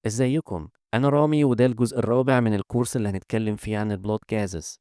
ازيكم؟ أنا رامي وده الجزء الرابع من الكورس اللي هنتكلم فيه عن البلاد جازز.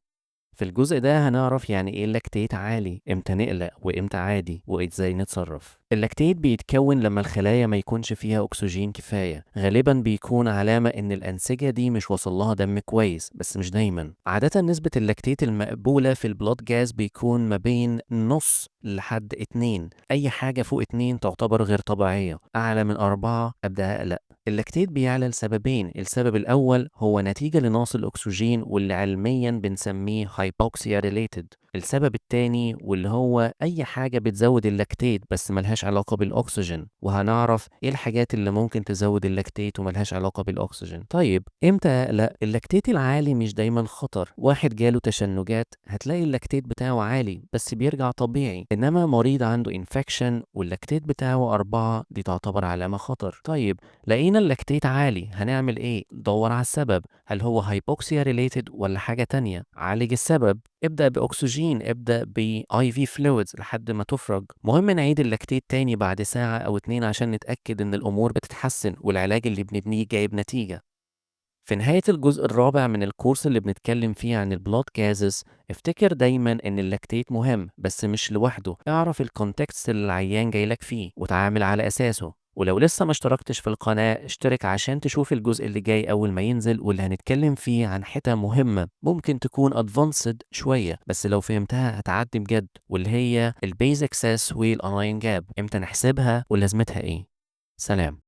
في الجزء ده هنعرف يعني ايه اللاكتيت عالي، امتى نقلق وامتى عادي وازاي نتصرف. اللاكتيت بيتكون لما الخلايا ما يكونش فيها اكسجين كفاية، غالبا بيكون علامة ان الانسجة دي مش وصلها دم كويس، بس مش دايما. عادة نسبة اللاكتيت المقبولة في البلاد جاز بيكون ما بين نص لحد 2. اي حاجة فوق 2 تعتبر غير طبيعية، اعلى من 4 ابدأ اقلق. اللاكتيت بيعلى لسببين، السبب الأول هو نتيجة لنقص الأكسجين واللي علميا بنسميه hypoxia related. السبب التاني واللي هو أي حاجة بتزود اللاكتيت بس ملهاش علاقة بالأكسجين، وهنعرف إيه الحاجات اللي ممكن تزود اللاكتيت وملهاش علاقة بالأكسجين. طيب إمتى أقلق؟ اللاكتيت العالي مش دايما خطر، واحد جاله تشنجات هتلاقي اللاكتيت بتاعه عالي بس بيرجع طبيعي، إنما مريض عنده انفكشن واللاكتيت بتاعه 4 دي تعتبر علامة خطر. طيب لقينا اللاكتيت عالي هنعمل ايه؟ دور على السبب، هل هو هايبوكسيا ريليتد ولا حاجة تانية؟ عالج السبب، ابدأ بأكسجين، ابدأ ب IV fluids لحد ما تفرج. مهم نعيد اللاكتيت تاني بعد ساعة أو 2 عشان نتأكد إن الأمور بتتحسن والعلاج اللي بنبنيه جايب نتيجة. في نهاية الجزء الرابع من الكورس اللي بنتكلم فيه عن البلاد جازز، افتكر دايما ان اللاكتيت مهم بس مش لوحده، اعرف الكونتكست اللي العيان جايلك فيه وتعامل على اساسه. ولو لسه ما اشتركتش في القناة اشترك عشان تشوف الجزء اللي جاي اول ما ينزل، واللي هنتكلم فيه عن حتة مهمة ممكن تكون ادفانسد شوية بس لو فهمتها هتعدي بجد، واللي هي البيزك ساس والاناين جاب، امتى نحسبها ولازمتها ايه. سلام.